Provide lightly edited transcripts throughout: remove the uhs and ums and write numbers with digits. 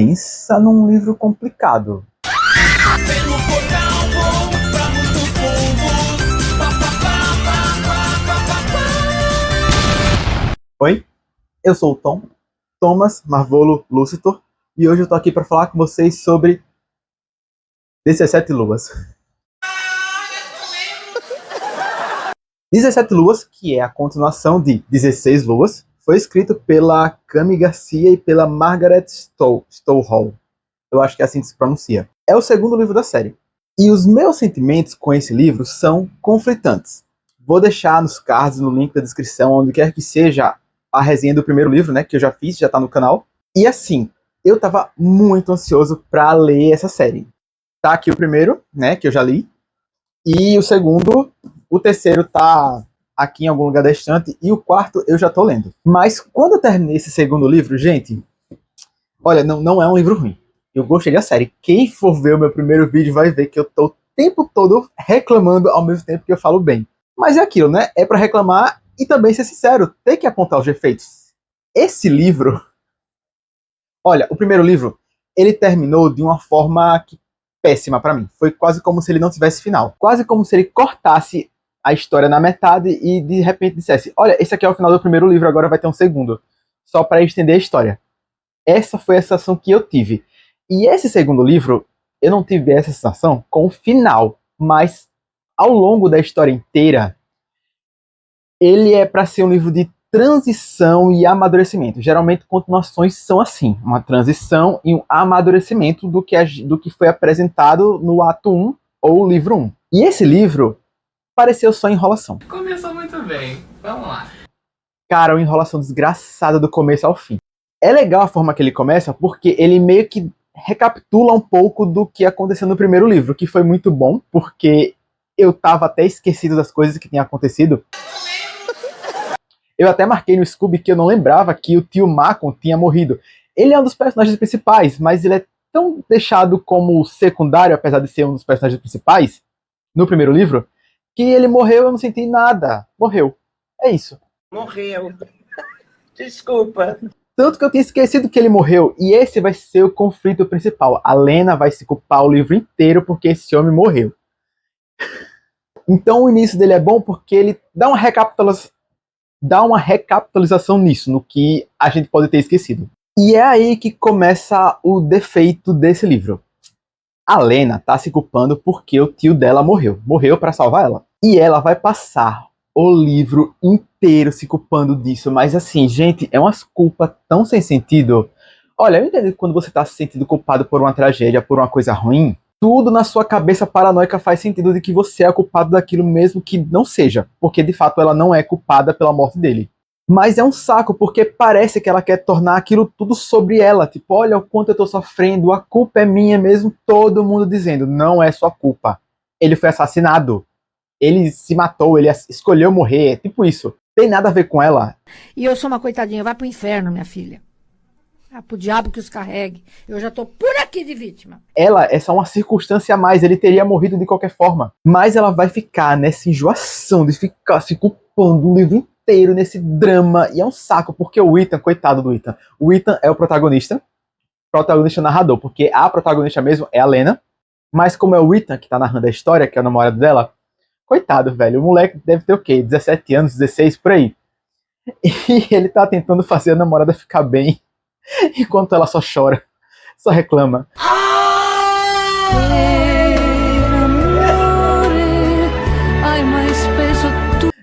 Pensa num livro complicado. Pelo portal vou pra muitos fundos. Pá, pá, pá. Oi, eu sou o Thomas Marvolo Lucitor, e hoje eu tô aqui para falar com vocês sobre 17 Luas. 17 Luas, que é a continuação de 16 Luas, foi escrito pela Cami Garcia e pela Margaret Stowell. Eu acho que é assim que se pronuncia. É o segundo livro da série. E os meus sentimentos com esse livro são conflitantes. Vou deixar nos cards, no link da descrição, onde quer que seja, a resenha do primeiro livro, né, que eu já fiz, já tá no canal. E assim, eu tava muito ansioso pra ler essa série. Tá aqui o primeiro, né, que eu já li. E o segundo, o terceiro tá aqui em algum lugar da estante. E o quarto eu já tô lendo. Mas quando eu terminei esse segundo livro, gente, olha, não é um livro ruim. Eu gostei da série. Quem for ver o meu primeiro vídeo vai ver que eu tô o tempo todo reclamando ao mesmo tempo que eu falo bem. Mas é aquilo, né? É pra reclamar e também ser sincero. Tem que apontar os defeitos. Esse livro... Olha, o primeiro livro, ele terminou de uma forma péssima pra mim. Foi quase como se ele não tivesse final. Quase como se ele cortasse a história na metade e de repente dissesse: olha, esse aqui é o final do primeiro livro, agora vai ter um segundo. Só pra estender a história. Essa foi a sensação que eu tive. E esse segundo livro, eu não tive essa sensação com o final, mas ao longo da história inteira, ele é para ser um livro de transição e amadurecimento. Geralmente, continuações são assim, uma transição e um amadurecimento do que foi apresentado no ato 1 ou livro 1. E esse livro pareceu só enrolação. Começou muito bem, vamos lá. Cara, uma enrolação desgraçada do começo ao fim. É legal a forma que ele começa, porque ele meio que recapitula um pouco do que aconteceu no primeiro livro, que foi muito bom, porque eu tava até esquecido das coisas que tinham acontecido. Eu até marquei no Scooby que eu não lembrava que o tio Macon tinha morrido. Ele é um dos personagens principais, mas ele é tão deixado como secundário, apesar de ser um dos personagens principais, no primeiro livro, que ele morreu e eu não senti nada. Morreu. É isso. Morreu. Desculpa. Tanto que eu tinha esquecido que ele morreu. E esse vai ser o conflito principal. A Lena vai se culpar o livro inteiro porque esse homem morreu. Então o início dele é bom porque ele dá uma recapitalização nisso, no que a gente pode ter esquecido. E é aí que começa o defeito desse livro. A Lena tá se culpando porque o tio dela morreu. Morreu para salvar ela. E ela vai passar o livro inteiro se culpando disso. Mas assim, gente, é umas culpas tão sem sentido. Olha, eu entendo que quando você tá se sentindo culpado por uma tragédia, por uma coisa ruim, tudo na sua cabeça paranoica faz sentido de que você é culpado daquilo mesmo que não seja. Porque de fato ela não é culpada pela morte dele. Mas é um saco, porque parece que ela quer tornar aquilo tudo sobre ela. Tipo, olha o quanto eu tô sofrendo, a culpa é minha mesmo. Todo mundo dizendo, não é sua culpa. Ele foi assassinado. Ele se matou, ele escolheu morrer, tipo isso. Tem nada a ver com ela. E eu sou uma coitadinha, vai pro inferno, minha filha. Ah, pro diabo que os carregue. Eu já tô por aqui de vítima. Ela é só uma circunstância a mais, ele teria morrido de qualquer forma. Mas ela vai ficar nessa enjoação de ficar se culpando o livro inteiro, nesse drama. E é um saco, porque o Ethan, coitado do Ethan. O Ethan é o protagonista narrador, porque a protagonista mesmo é a Lena. Mas como é o Ethan que tá narrando a história, que é o namorado dela, coitado, velho, o moleque deve ter o quê? 17 anos, 16, por aí. E ele tá tentando fazer a namorada ficar bem, enquanto ela só chora, só reclama.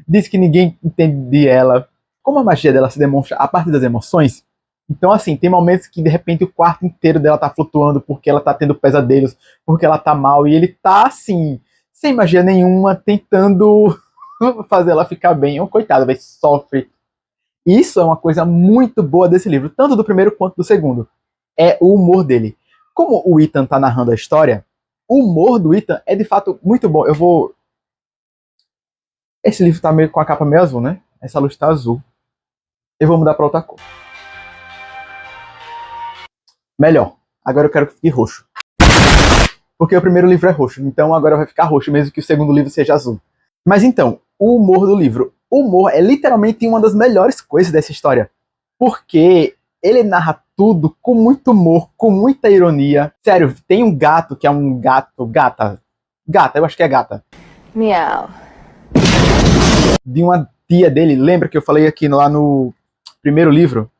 Diz que ninguém entende ela. Como a magia dela se demonstra a partir das emoções, então assim, tem momentos que de repente o quarto inteiro dela tá flutuando porque ela tá tendo pesadelos, porque ela tá mal, e ele tá assim, sem magia nenhuma, tentando fazer ela ficar bem. Oh, coitada, vai sofre. Isso é uma coisa muito boa desse livro, tanto do primeiro quanto do segundo. É o humor dele. Como o Ethan tá narrando a história, o humor do Ethan é de fato muito bom. Esse livro tá meio com a capa meio azul, né? Essa luz tá azul. Eu vou mudar pra outra cor. Melhor. Agora eu quero que fique roxo. Porque o primeiro livro é roxo, então agora vai ficar roxo, mesmo que o segundo livro seja azul. Mas então, o humor do livro. O humor é literalmente uma das melhores coisas dessa história. Porque ele narra tudo com muito humor, com muita ironia. Sério, tem um gato que é um gata, eu acho que é gata. Miau. De uma tia dele, lembra que eu falei aqui lá no primeiro livro?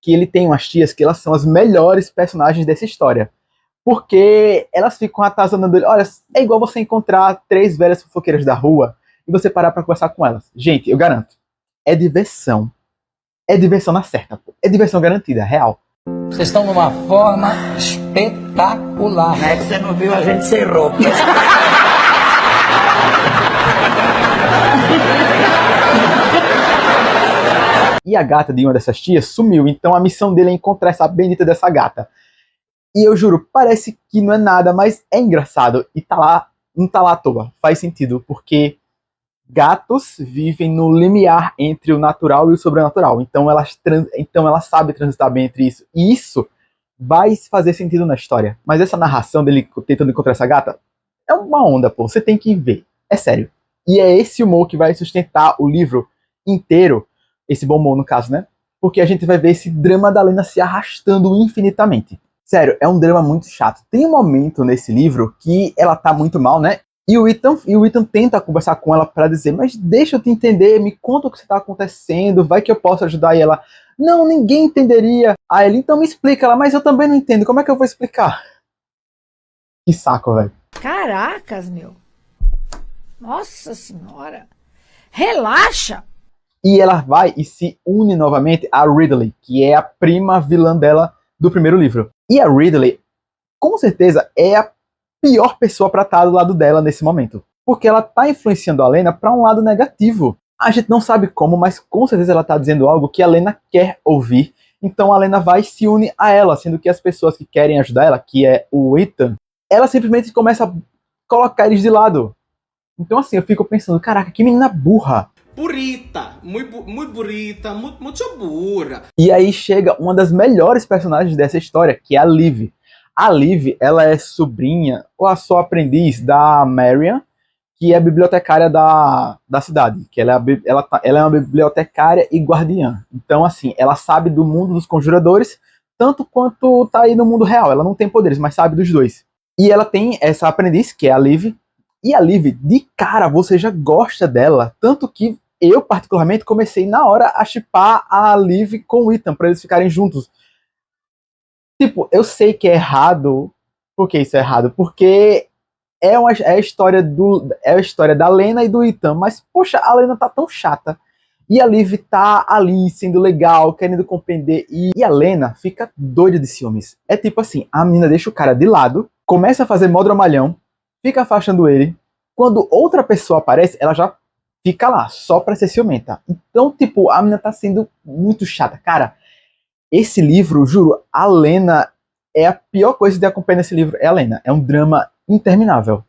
Que ele tem umas tias que elas são as melhores personagens dessa história. Porque elas ficam atazanando ele. Olha, é igual você encontrar 3 velhas fofoqueiras da rua e você parar pra conversar com elas. Gente, eu garanto, é diversão. É diversão na certa, pô. É diversão garantida, real. Vocês estão numa forma espetacular. Não é que você não viu a gente sem roupa. E a gata de uma dessas tias sumiu, então a missão dele é encontrar essa bendita dessa gata. E eu juro, parece que não é nada, mas é engraçado. E tá lá, não tá lá à toa. Faz sentido, porque gatos vivem no limiar entre o natural e o sobrenatural. Então ela sabe transitar bem entre isso. E isso vai fazer sentido na história. Mas essa narração dele tentando encontrar essa gata é uma onda, pô. Você tem que ver. É sério. E é esse humor que vai sustentar o livro inteiro. Esse bom humor, no caso, né? Porque a gente vai ver esse drama da Lena se arrastando infinitamente. Sério, é um drama muito chato. Tem um momento nesse livro que ela tá muito mal, né? E o Ethan tenta conversar com ela pra dizer, mas deixa eu te entender, me conta o que está acontecendo, vai que eu posso ajudar. E ela, não, ninguém entenderia. Aí ele, então me explica. Ela, mas eu também não entendo, como é que eu vou explicar? Que saco, velho. Caracas, meu. Nossa senhora. Relaxa. E ela vai e se une novamente a Ridley, que é a prima vilã dela do primeiro livro. E a Ridley, com certeza, é a pior pessoa pra estar do lado dela nesse momento. Porque ela tá influenciando a Lena pra um lado negativo. A gente não sabe como, mas com certeza ela tá dizendo algo que a Lena quer ouvir. Então a Lena vai e se une a ela, sendo que as pessoas que querem ajudar ela, que é o Ethan, ela simplesmente começa a colocar eles de lado. Então assim, eu fico pensando, caraca, que menina burra. Burrita, muito burrita, muito burra. E aí chega uma das melhores personagens dessa história, que é a Liv. A Liv, ela é sobrinha, ou a só aprendiz da Marian, que é a bibliotecária da cidade. Que ela é uma bibliotecária e guardiã. Então, assim, ela sabe do mundo dos conjuradores, tanto quanto tá aí no mundo real. Ela não tem poderes, mas sabe dos dois. E ela tem essa aprendiz, que é a Liv. E a Liv, de cara, você já gosta dela, tanto que eu, particularmente, comecei na hora a shippar a Liv com o Ethan, pra eles ficarem juntos. Tipo, eu sei que é errado. Por que isso é errado? Porque é a história da Lena e do Ethan, mas, poxa, a Lena tá tão chata. E a Liv tá ali, sendo legal, querendo compreender. E a Lena fica doida de ciúmes. É tipo assim, a menina deixa o cara de lado, começa a fazer mó dramalhão, fica afastando ele. Quando outra pessoa aparece, ela já fica lá, só pra ser ciumenta. Então, tipo, a menina tá sendo muito chata. Cara, esse livro, juro, a Lena é a pior coisa de acompanhar nesse livro. É a Lena. É um drama interminável.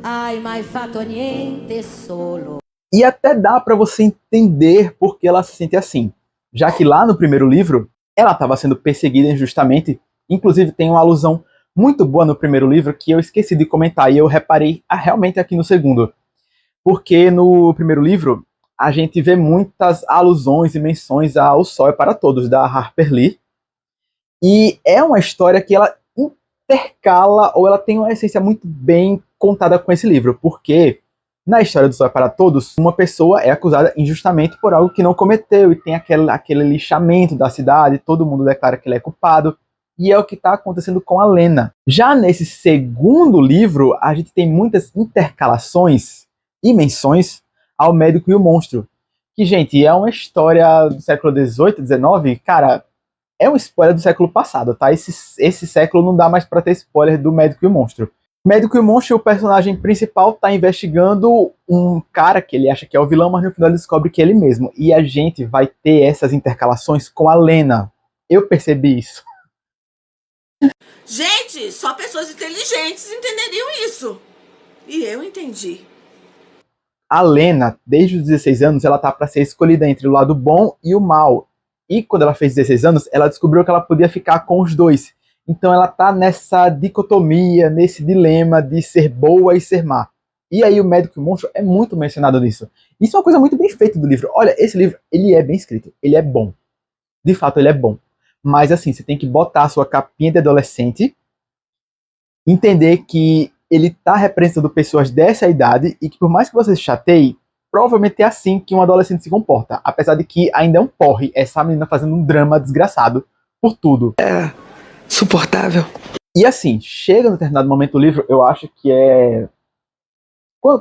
Ai, mai fatto niente solo. E até dá pra você entender por que ela se sente assim. Já que lá no primeiro livro, ela estava sendo perseguida injustamente. Inclusive, tem uma alusão muito boa no primeiro livro que eu esqueci de comentar e eu reparei realmente aqui no segundo. Porque no primeiro livro a gente vê muitas alusões e menções ao Sol é para Todos, da Harper Lee. E é uma história que ela intercala, ou ela tem uma essência muito bem contada com esse livro. Porque na história do Sol é para Todos, uma pessoa é acusada injustamente por algo que não cometeu. E tem aquele lixamento da cidade, todo mundo declara que ele é culpado. E é o que está acontecendo com a Lena. Já nesse segundo livro, a gente tem muitas intercalações e menções ao Médico e o Monstro. Que, gente, é uma história do século XVIII, XIX. Cara, é um spoiler do século passado, tá? Esse século não dá mais para ter spoiler do Médico e o Monstro. O Médico e o Monstro, o personagem principal, tá investigando um cara que ele acha que é o vilão, mas no final ele descobre que é ele mesmo. E a gente vai ter essas intercalações com a Lena. Eu percebi isso. Gente, só pessoas inteligentes entenderiam isso. E eu entendi. A Lena, desde os 16 anos, ela tá para ser escolhida entre o lado bom e o mal. E quando ela fez 16 anos, ela descobriu que ela podia ficar com os dois. Então ela tá nessa dicotomia, nesse dilema de ser boa e ser má. E aí o médico e o monstro é muito mencionado nisso. Isso é uma coisa muito bem feita do livro. Olha, esse livro, ele é bem escrito. Ele é bom. De fato, ele é bom. Mas assim, você tem que botar a sua capinha de adolescente, entender que ele tá representando pessoas dessa idade e que por mais que você se chateie, provavelmente é assim que um adolescente se comporta. Apesar de que ainda é um porre essa menina fazendo um drama desgraçado por tudo. Suportável. E assim, chega no determinado momento do livro, eu acho que é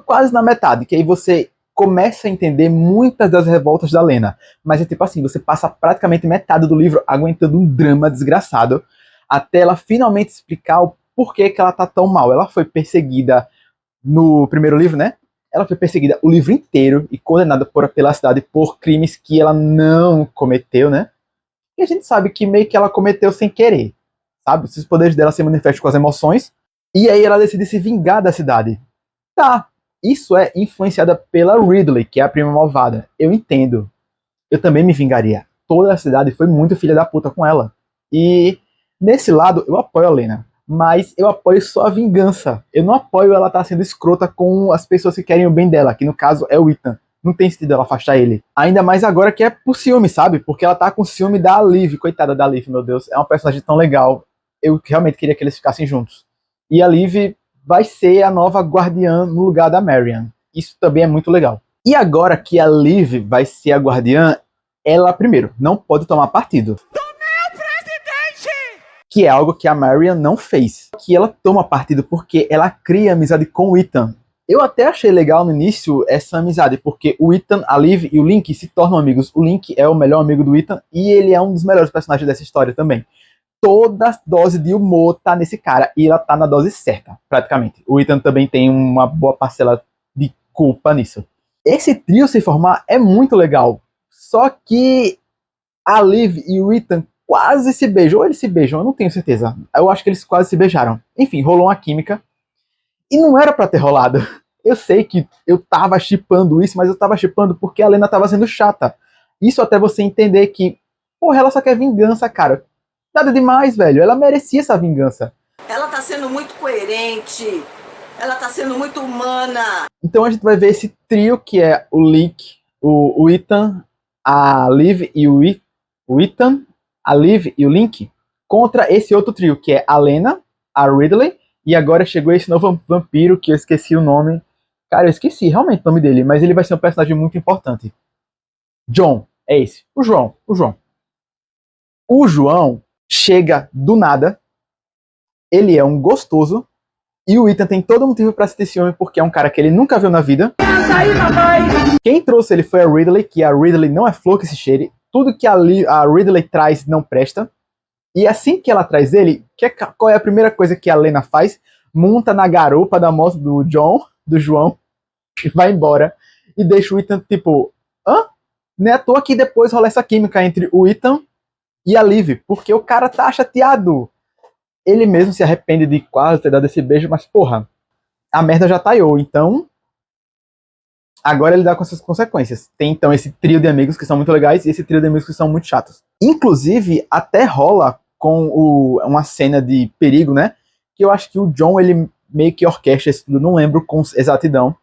quase na metade, que aí você começa a entender muitas das revoltas da Lena. Mas é tipo assim, você passa praticamente metade do livro aguentando um drama desgraçado, até ela finalmente explicar o porquê que ela tá tão mal. Ela foi perseguida no primeiro livro, né? Ela foi perseguida o livro inteiro e condenada pela cidade por crimes que ela não cometeu, né? E a gente sabe que meio que ela cometeu sem querer, sabe? Os poderes dela se manifestam com as emoções. E aí ela decide se vingar da cidade. Tá, isso é influenciada pela Ridley, que é a prima malvada. Eu entendo. Eu também me vingaria. Toda a cidade foi muito filha da puta com ela. E nesse lado eu apoio a Lena. Mas eu apoio só a vingança. Eu não apoio ela estar sendo escrota com as pessoas que querem o bem dela, que no caso é o Ethan. Não tem sentido ela afastar ele. Ainda mais agora que é por ciúme, sabe? Porque ela tá com ciúme da Liv. Coitada da Liv, meu Deus. É uma personagem tão legal. Eu realmente queria que eles ficassem juntos. E a Liv vai ser a nova guardiã no lugar da Marian. Isso também é muito legal. E agora que a Liv vai ser a guardiã, ela, primeiro, não pode tomar partido. Que é algo que a Marian não fez. Que ela toma partido porque ela cria amizade com o Ethan. Eu até achei legal no início essa amizade, porque o Ethan, a Liv e o Link se tornam amigos. O Link é o melhor amigo do Ethan e ele é um dos melhores personagens dessa história também. Toda dose de humor tá nesse cara e ela tá na dose certa, praticamente. O Ethan também tem uma boa parcela de culpa nisso. Esse trio se formar é muito legal, só que a Liv e o Ethan quase se beijam, ou eles se beijam, eu não tenho certeza. Eu acho que eles quase se beijaram. Enfim, rolou uma química e não era pra ter rolado. Eu sei que eu tava shippando isso, mas eu tava shippando porque a Lena tava sendo chata. Isso até você entender que, porra, ela só quer vingança, cara. Nada demais, velho. Ela merecia essa vingança. Ela tá sendo muito coerente. Ela tá sendo muito humana. Então a gente vai ver esse trio que é o Link, o Ethan, a Liv e o Ethan, a Liv e o Link contra esse outro trio que é a Lena, a Ridley e agora chegou esse novo vampiro que eu esqueci o nome. Cara, eu esqueci realmente o nome dele, mas ele vai ser um personagem muito importante. John, é esse. O João. O João chega do nada, ele é um gostoso, e o Ethan tem todo motivo pra se ter ciúme, porque é um cara que ele nunca viu na vida. Quem trouxe ele foi a Ridley, que a Ridley não é flor que se cheire, tudo que a Ridley traz não presta, e assim que ela traz ele, qual é a primeira coisa que a Lena faz? Monta na garupa da moto do João, e vai embora, e deixa o Ethan tipo, hã? Não é à toa que depois rola essa química entre o Ethan e a Liv, porque o cara tá chateado. Ele mesmo se arrepende de quase ter dado esse beijo, mas porra, a merda já taiou, então agora ele dá com essas consequências. Tem então esse trio de amigos que são muito legais e esse trio de amigos que são muito chatos. Inclusive, até rola com uma cena de perigo, né? Que eu acho que o John, ele meio que orquestra isso tudo, não lembro com exatidão,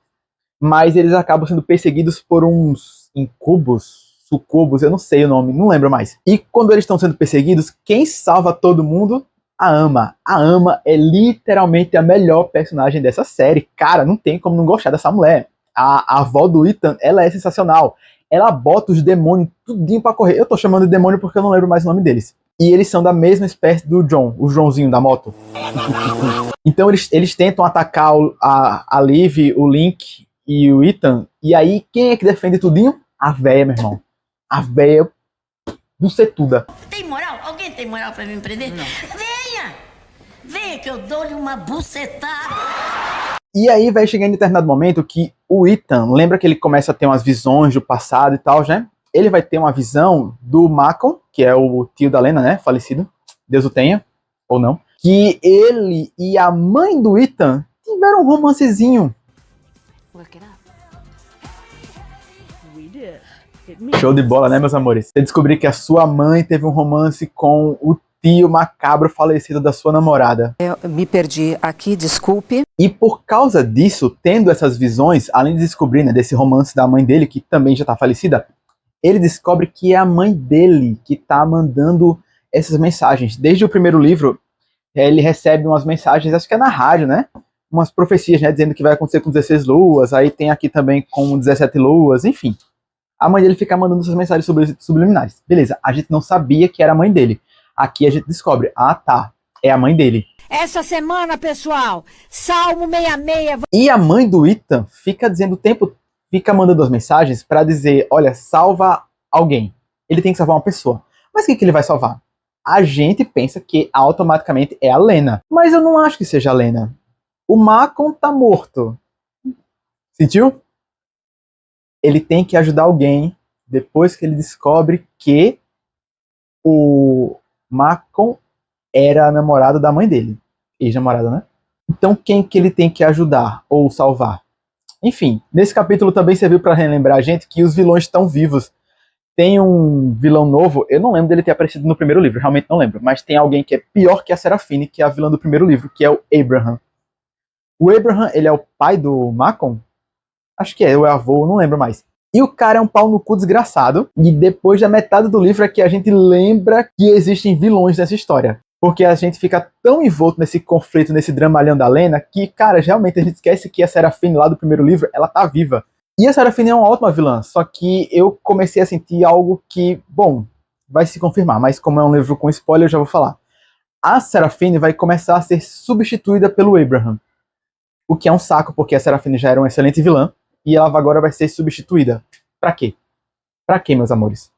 mas eles acabam sendo perseguidos por uns incubos, sucubos, eu não sei o nome, não lembro mais. E quando eles estão sendo perseguidos, quem salva todo mundo? A Ama. A Ama é literalmente a melhor personagem dessa série. Cara, não tem como não gostar dessa mulher. A avó do Ethan, ela é sensacional. Ela bota os demônios tudinho pra correr. Eu tô chamando de demônio porque eu não lembro mais o nome deles. E eles são da mesma espécie do John, o Joãozinho da moto. Então eles tentam atacar a Liv, o Link e o Ethan. E aí, quem é que defende tudinho? A véia, meu irmão. A véia bucetuda. Tem moral? Alguém tem moral pra me prender? Não. Venha! Venha que eu dou-lhe uma bucetada. E aí vai chegando em determinado momento que o Ethan, lembra que ele começa a ter umas visões do passado e tal, né? Ele vai ter uma visão do Malcolm, que é o tio da Lena, né? Falecido. Deus o tenha, ou não. Que ele e a mãe do Ethan tiveram um romancezinho. Show de bola, né, meus amores? Você descobrir que a sua mãe teve um romance com o tio macabro falecido da sua namorada. Eu me perdi aqui, desculpe. E por causa disso, tendo essas visões, além de descobrir, né, desse romance da mãe dele, que também já tá falecida, ele descobre que é a mãe dele que tá mandando essas mensagens. Desde o primeiro livro, ele recebe umas mensagens, acho que é na rádio, né? Umas profecias, né, dizendo que vai acontecer com 16 luas, aí tem aqui também com 17 luas, enfim. A mãe dele fica mandando essas mensagens subliminares. Beleza, a gente não sabia que era a mãe dele. Aqui a gente descobre, tá, é a mãe dele. Essa semana, pessoal, Salmo 66. E a mãe do Ethan fica dizendo o tempo, fica mandando as mensagens pra dizer, olha, salva alguém. Ele tem que salvar uma pessoa. Mas o que ele vai salvar? A gente pensa que automaticamente é a Lena. Mas eu não acho que seja a Lena. O Macon tá morto. Sentiu? Ele tem que ajudar alguém depois que ele descobre que o Macon era a namorada da mãe dele. Ex-namorada, né? Então quem que ele tem que ajudar ou salvar? Enfim, nesse capítulo também serviu para relembrar a gente que os vilões estão vivos. Tem um vilão novo, eu não lembro dele ter aparecido no primeiro livro, realmente não lembro, mas tem alguém que é pior que a Seraphine, que é a vilã do primeiro livro, que é o Abraham. O Abraham, ele é o pai do Macon? Acho que é, ou é avô, não lembro mais. E o cara é um pau no cu desgraçado, e depois da metade do livro é que a gente lembra que existem vilões nessa história. Porque a gente fica tão envolto nesse conflito, nesse dramalhão da Lena, que, cara, realmente a gente esquece que a Seraphine lá do primeiro livro, ela tá viva. E a Seraphine é uma ótima vilã, só que eu comecei a sentir algo que, bom, vai se confirmar, mas como é um livro com spoiler, eu já vou falar. A Seraphine vai começar a ser substituída pelo Abraham. O que é um saco, porque a Seraphine já era uma excelente vilã, e ela agora vai ser substituída. Pra quê? Pra quê, meus amores?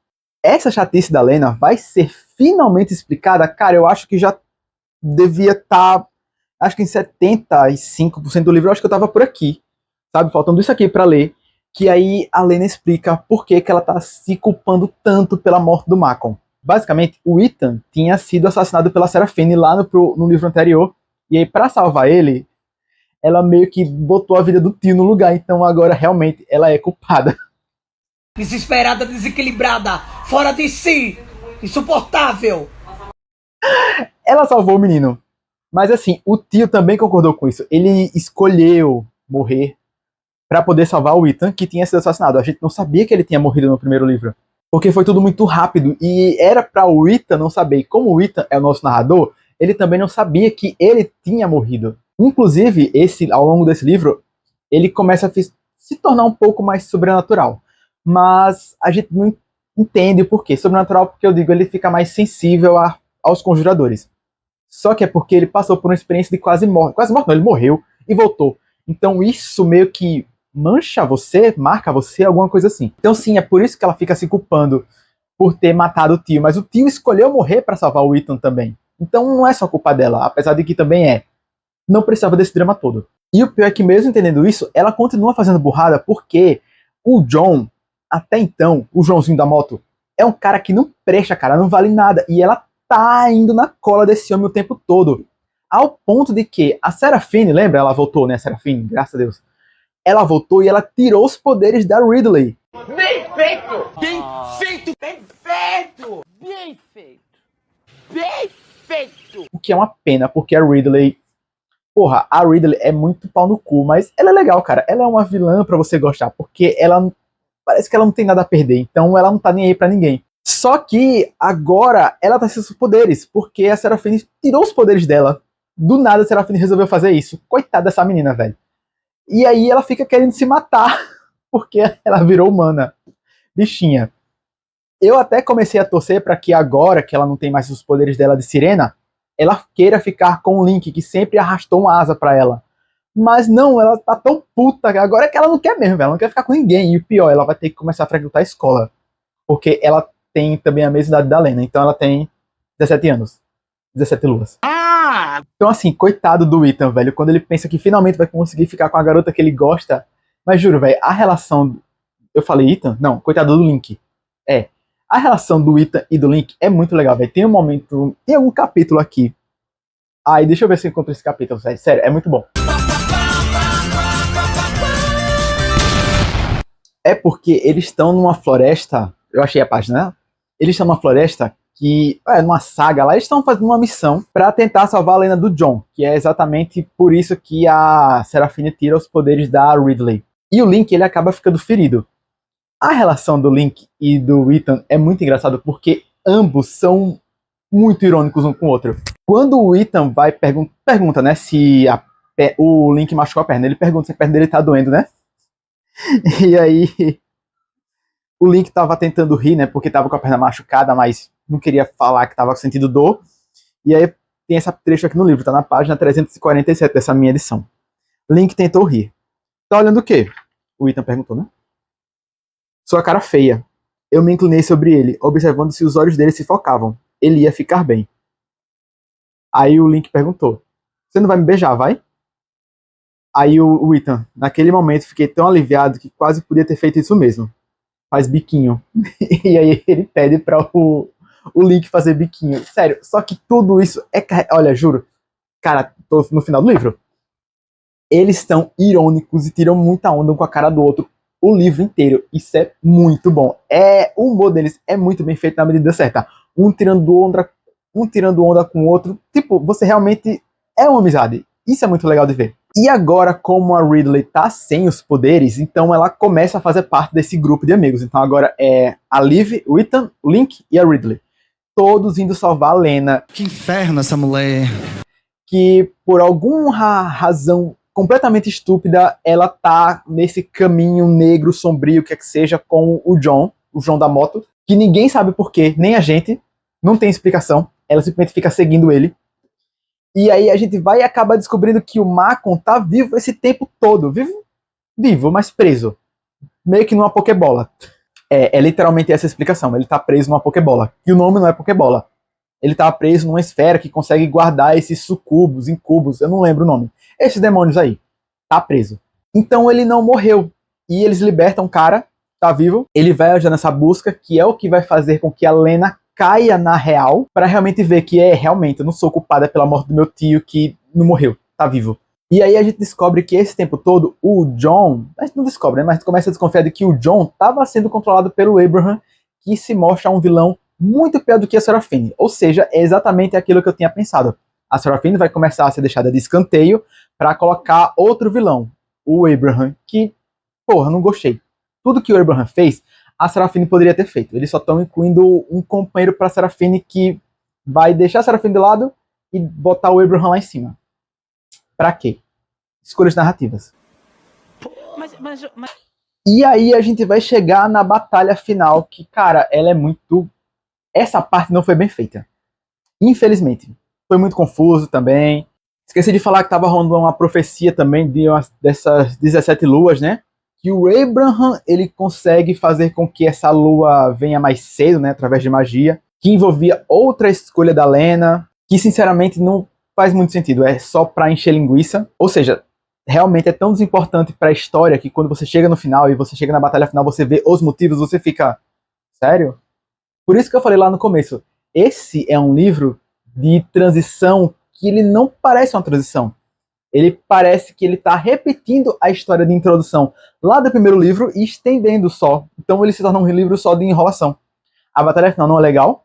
Essa chatice da Lena vai ser finalmente explicada, cara, eu acho que já devia estar, acho que em 75% do livro, eu acho que eu tava por aqui, sabe? Faltando isso aqui pra ler, que aí a Lena explica por que ela tá se culpando tanto pela morte do Macon. Basicamente, o Ethan tinha sido assassinado pela Seraphine lá no livro anterior, e aí pra salvar ele, ela meio que botou a vida do tio no lugar, então agora realmente ela é culpada. Desesperada, desequilibrada, fora de si, insuportável. Ela salvou o menino. Mas assim, o tio também concordou com isso. Ele escolheu morrer pra poder salvar o Ethan, que tinha sido assassinado. A gente não sabia que ele tinha morrido no primeiro livro, porque foi tudo muito rápido, e era pra o Ethan não saber. E como o Ethan é o nosso narrador, ele também não sabia que ele tinha morrido. Inclusive, ao longo desse livro, ele começa a se tornar um pouco mais sobrenatural. Mas a gente não entende o porquê. Sobrenatural porque eu digo, ele fica mais sensível aos conjuradores. Só que é porque ele passou por uma experiência de quase morte. Quase morte não, ele morreu e voltou. Então isso meio que marca você, alguma coisa assim. Então sim, é por isso que ela fica se culpando por ter matado o tio. Mas o tio escolheu morrer para salvar o Ethan também. Então não é só culpa dela, apesar de que também é. Não precisava desse drama todo. E o pior é que mesmo entendendo isso, ela continua fazendo burrada porque o John, até então, o Joãozinho da moto, é um cara que não presta, cara, não vale nada. E ela tá indo na cola desse homem o tempo todo. Ao ponto de que a Seraphine, lembra? Ela voltou, né, a Seraphine? Graças a Deus. Ela voltou e ela tirou os poderes da Ridley. Bem feito! Bem feito! Bem feito! Bem feito! Bem feito! O que é uma pena, porque a Ridley... Porra, a Ridley é muito pau no cu, mas ela é legal, cara. Ela é uma vilã pra você gostar, porque ela... Parece que ela não tem nada a perder, então ela não tá nem aí pra ninguém. Só que agora ela tá sem seus poderes, porque a Seraphine tirou os poderes dela. Do nada a Seraphine resolveu fazer isso. Coitada dessa menina, velho. E aí ela fica querendo se matar, porque ela virou humana. Bichinha. Eu até comecei a torcer pra que agora, que ela não tem mais os poderes dela de sirena, ela queira ficar com o Link, que sempre arrastou uma asa pra ela. Mas não, ela tá tão puta, agora é que ela não quer mesmo, ela não quer ficar com ninguém. E o pior, ela vai ter que começar a frequentar a escola. Porque ela tem também a mesma idade da Lena, então ela tem 17 anos. 17 luas. Então assim, coitado do Ethan, velho, quando ele pensa que finalmente vai conseguir ficar com a garota que ele gosta. Mas juro, velho, a relação... Eu falei Ethan? Não, coitado do Link. É. A relação do Ethan e do Link é muito legal, velho. Tem um momento... Tem algum capítulo aqui. Ai, deixa eu ver se eu encontro esse capítulo, velho. Sério, é muito bom. É porque eles estão numa floresta... Eu achei a página, né? Eles estão numa floresta que, numa saga lá, eles estão fazendo uma missão para tentar salvar a Lena do John, que é exatamente por isso que a Serafine tira os poderes da Ridley. E o Link, ele acaba ficando ferido. A relação do Link e do Ethan é muito engraçada porque ambos são muito irônicos um com o outro. Quando o Ethan vai pergunta, né, se o Link machucou a perna, ele pergunta se a perna dele tá doendo, né? E aí o Link tava tentando rir, né, porque tava com a perna machucada, mas não queria falar que tava sentindo dor. E aí tem essa trecho aqui no livro, tá na página 347 dessa minha edição. Link tentou rir. Tá olhando o quê? O Ethan perguntou, né? Sua cara feia. Eu me inclinei sobre ele, observando se os olhos dele se focavam. Ele ia ficar bem. Aí o Link perguntou, você não vai me beijar, vai? Aí o Ethan, naquele momento fiquei tão aliviado que quase podia ter feito isso mesmo. Faz biquinho. E aí ele pede pra o Link fazer biquinho. Sério, só que tudo isso é... Olha, juro, cara, tô no final do livro. Eles estão irônicos e tiram muita onda um com a cara do outro o livro inteiro. Isso é muito bom. O humor deles é muito bem feito na medida certa. Um tirando onda com o outro. Tipo, você realmente é uma amizade. Isso é muito legal de ver. E agora, como a Ridley tá sem os poderes, então ela começa a fazer parte desse grupo de amigos. Então agora é a Liv, o Ethan, o Link e a Ridley. Todos indo salvar a Lena. Que inferno essa mulher. Que por alguma razão completamente estúpida, ela tá nesse caminho negro, sombrio, que seja, com o John da moto, que ninguém sabe porquê, nem a gente, não tem explicação, ela simplesmente fica seguindo ele. E aí a gente vai e acaba descobrindo que o Macon tá vivo esse tempo todo, vivo, mas preso, meio que numa Pokébola. É literalmente essa a explicação, ele tá preso numa Pokébola, e o nome não é Pokébola. Ele tava preso numa esfera que consegue guardar esses sucubos, incubos, eu não lembro o nome. Esses demônios aí. Tá preso. Então ele não morreu. E eles libertam o cara, tá vivo. Ele vai ajudar nessa busca, que é o que vai fazer com que a Lena caia na real, pra realmente ver que realmente, eu não sou culpada pela morte do meu tio que não morreu, tá vivo. E aí a gente descobre que esse tempo todo, o John... A gente não descobre, né? Mas a gente começa a desconfiar de que o John tava sendo controlado pelo Abraham, que se mostra um vilão muito pior do que a Serafine. Ou seja, é exatamente aquilo que eu tinha pensado. A Serafine vai começar a ser deixada de escanteio para colocar outro vilão, o Abraham, que, porra, não gostei. Tudo que o Abraham fez, a Serafine poderia ter feito. Eles só estão incluindo um companheiro para a Serafine que vai deixar a Serafine de lado e botar o Abraham lá em cima. Pra quê? Escolhas narrativas. Mas... E aí a gente vai chegar na batalha final, que, cara, ela é muito... Essa parte não foi bem feita. Infelizmente. Foi muito confuso também. Esqueci de falar que tava rolando uma profecia também dessas 17 luas, né? Que o Abraham, ele consegue fazer com que essa lua venha mais cedo, né? Através de magia. Que envolvia outra escolha da Lena. Que, sinceramente, não faz muito sentido. É só pra encher linguiça. Ou seja, realmente é tão desimportante pra história que quando você chega no final e você chega na batalha final, você vê os motivos, você fica... Sério? Por isso que eu falei lá no começo. Esse é um livro de transição que ele não parece uma transição. Ele parece que ele está repetindo a história de introdução lá do primeiro livro e estendendo só. Então ele se torna um livro só de enrolação. A batalha final não é legal.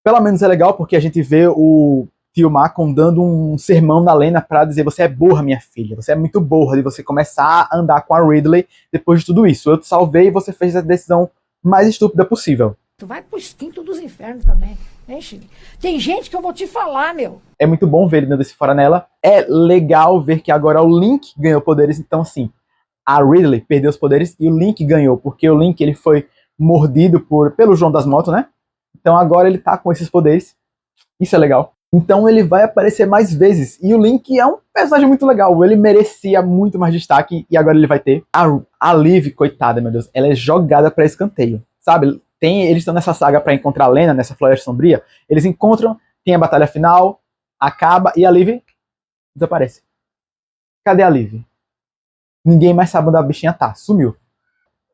Pelo menos é legal porque a gente vê o tio Macon dando um sermão na Lena para dizer: você é burra, minha filha. Você é muito burra de você começar a andar com a Ridley depois de tudo isso. Eu te salvei e você fez a decisão mais estúpida possível. Tu vai pro instinto dos infernos também. Tem gente que eu vou te falar, meu. É muito bom ver ele dando esse fora nela. É legal ver que agora o Link ganhou poderes. Então, assim, a Ridley perdeu os poderes e o Link ganhou. Porque o Link, ele foi mordido pelo João das Motos, né? Então agora ele tá com esses poderes. Isso é legal. Então ele vai aparecer mais vezes. E o Link é um personagem muito legal. Ele merecia muito mais destaque e agora ele vai ter. A Liv, coitada, meu Deus, ela é jogada pra escanteio. Sabe? Eles estão nessa saga para encontrar a Lena, nessa floresta sombria. Eles encontram, tem a batalha final, acaba e a Liv desaparece. Cadê a Liv? Ninguém mais sabe onde a bichinha tá, sumiu.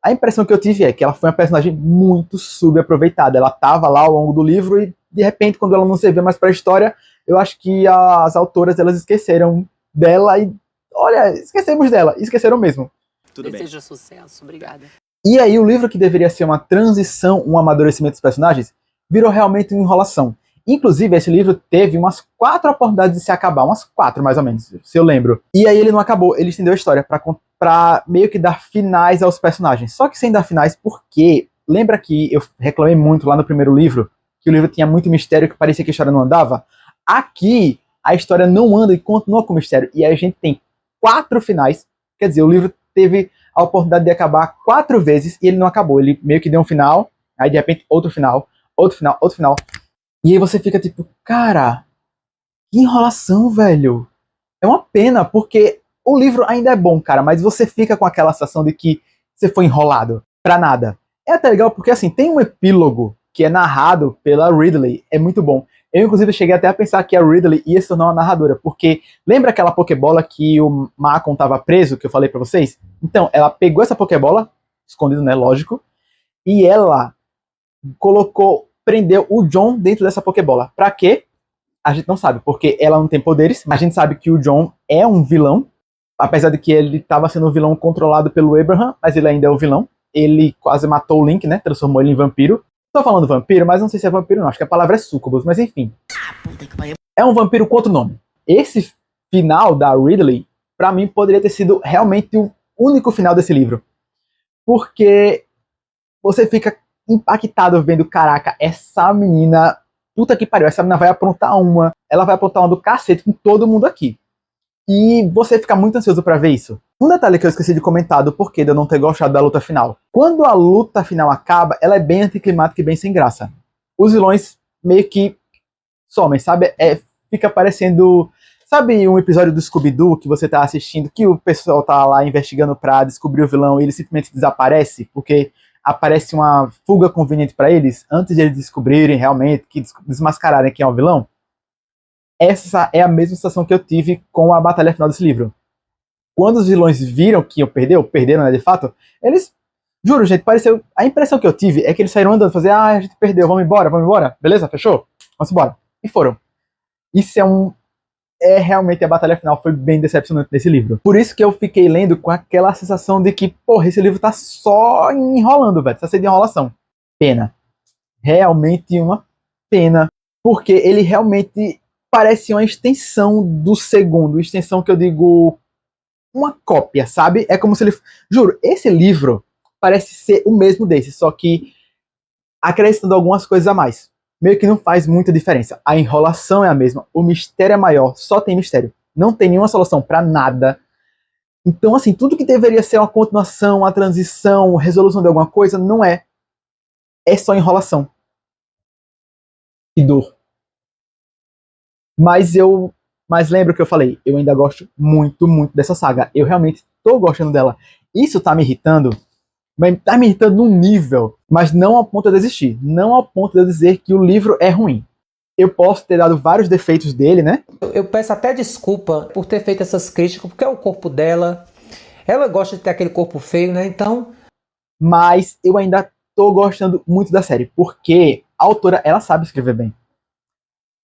A impressão que eu tive é que ela foi uma personagem muito subaproveitada. Ela tava lá ao longo do livro e, de repente, quando ela não servia mais pra história, eu acho que as autoras, elas esqueceram dela e, olha, esquecemos dela. Esqueceram mesmo. Tudo bem. Desejo sucesso, obrigada. E aí o livro que deveria ser uma transição, um amadurecimento dos personagens, virou realmente uma enrolação. Inclusive, esse livro teve umas 4 oportunidades de se acabar, umas 4 mais ou menos, se eu lembro. E aí ele não acabou, ele estendeu a história pra meio que dar finais aos personagens. Só que sem dar finais, porque lembra que eu reclamei muito lá no primeiro livro, que o livro tinha muito mistério, que parecia que a história não andava? Aqui, a história não anda e continua com mistério. E aí a gente tem 4 finais, quer dizer, o livro teve a oportunidade de acabar 4 vezes e ele não acabou. Ele meio que deu um final, aí de repente outro final, outro final, outro final. E aí você fica tipo, cara, que enrolação, velho. É uma pena, porque o livro ainda é bom, cara, mas você fica com aquela sensação de que você foi enrolado pra nada. É até legal porque, assim, tem um epílogo que é narrado pela Ridley, é muito bom. Eu, inclusive, cheguei até a pensar que a Ridley ia se tornar uma narradora, porque lembra aquela Pokébola que o Malcolm tava preso, que eu falei pra vocês? Então, ela pegou essa Pokébola, escondido, né, lógico, e ela prendeu o John dentro dessa Pokébola. Pra quê? A gente não sabe, porque ela não tem poderes. A gente sabe que o John é um vilão, apesar de que ele estava sendo um vilão controlado pelo Abraham, mas ele ainda é o vilão. Ele quase matou o Link, né? Transformou ele em vampiro. Tô falando vampiro, mas não sei se é vampiro não. Acho que a palavra é sucubus, mas enfim. É um vampiro com outro nome. Esse final da Ridley, pra mim, poderia ter sido realmente o único final desse livro. Porque você fica impactado vendo, caraca, essa menina, puta que pariu, essa menina vai aprontar uma, ela vai aprontar uma do cacete com todo mundo aqui. E você fica muito ansioso pra ver isso. Um detalhe que eu esqueci de comentar do porquê de eu não ter gostado da luta final. Quando a luta final acaba, ela é bem anticlimática e bem sem graça. Os vilões meio que somem, sabe? Fica parecendo... Sabe um episódio do Scooby-Doo que você tá assistindo, que o pessoal tá lá investigando pra descobrir o vilão e ele simplesmente desaparece, porque aparece uma fuga conveniente pra eles, antes de eles descobrirem realmente, que desmascararem quem é o vilão? Essa é a mesma sensação que eu tive com a batalha final desse livro. Quando os vilões viram que perderam, né, de fato, eles, juro, gente, pareceu, a impressão que eu tive é que eles saíram andando, fazer, a gente perdeu, vamos embora, beleza, fechou? Vamos embora. E foram. Isso realmente a batalha final foi bem decepcionante nesse livro. Por isso que eu fiquei lendo com aquela sensação de que, porra, esse livro tá só enrolando, velho, tá sendo de enrolação. Pena. Realmente uma pena, porque ele realmente parece uma extensão do segundo, extensão que eu digo uma cópia, sabe? É como se ele... Juro, esse livro parece ser o mesmo desse, só que acrescentando algumas coisas a mais. Meio que não faz muita diferença. A enrolação é a mesma, o mistério é maior, só tem mistério. Não tem nenhuma solução pra nada. Então, assim, tudo que deveria ser uma continuação, uma transição, resolução de alguma coisa, não é. É só enrolação. Que dor. Mas lembra o que eu falei, eu ainda gosto muito, muito dessa saga. Eu realmente tô gostando dela. Isso tá me irritando, mas tá me irritando num nível, mas não ao ponto de desistir. Não ao ponto de eu dizer que o livro é ruim. Eu posso ter dado vários defeitos dele, né? Eu peço até desculpa por ter feito essas críticas, porque é o corpo dela. Ela gosta de ter aquele corpo feio, né? Então... Mas eu ainda tô gostando muito da série, porque a autora, ela sabe escrever bem.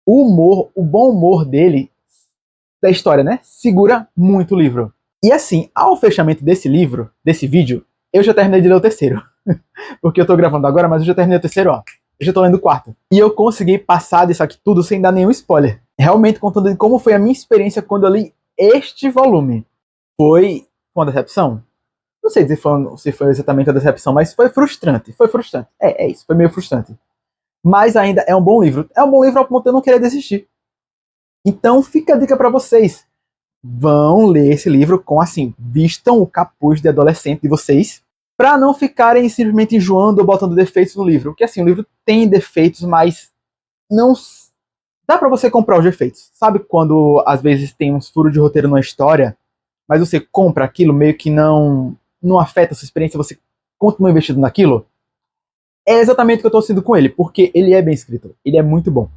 O humor, o bom humor dele, da história, né? Segura muito o livro. E assim, ao fechamento desse livro, desse vídeo, eu já terminei de ler o terceiro. Porque eu tô gravando agora, mas eu já terminei o terceiro, ó. Eu já tô lendo o quarto. E eu consegui passar disso aqui tudo sem dar nenhum spoiler. Realmente contando de como foi a minha experiência quando eu li este volume. Foi uma decepção? Não sei se foi exatamente a decepção, mas foi frustrante. Foi frustrante. É isso, foi meio frustrante. Mas ainda é um bom livro. É um bom livro ao ponto de eu não querer desistir. Então fica a dica pra vocês. Vão ler esse livro com, assim, vistam o capuz de adolescente de vocês, pra não ficarem simplesmente enjoando ou botando defeitos no livro. Porque assim, o livro tem defeitos, mas não dá pra você comprar os defeitos. Sabe quando às vezes tem uns furos de roteiro numa história, mas você compra aquilo, meio que não afeta a sua experiência, você continua investido naquilo? É exatamente o que eu tô sentindo com ele, porque ele é bem escrito, ele é muito bom.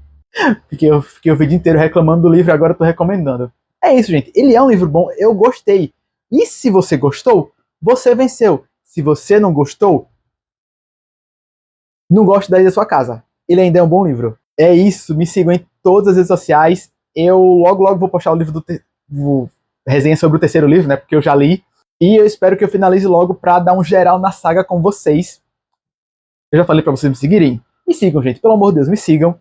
Fiquei o vídeo inteiro reclamando do livro e agora eu tô recomendando. É isso, gente, ele é um livro bom, eu gostei. E se você gostou, você venceu. Se você não gostou, não goste daí da sua casa. Ele ainda é um bom livro. É isso, me sigam em todas as redes sociais. Eu logo vou postar o livro resenha sobre o terceiro livro, né, porque eu já li. E eu espero que eu finalize logo pra dar um geral na saga com vocês. Eu já falei pra vocês me seguirem. Me sigam, gente, pelo amor de Deus, me sigam.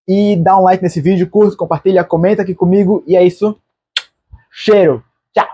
E dá um like nesse vídeo, curte, compartilha, comenta aqui comigo. E é isso. Cheiro. Tchau.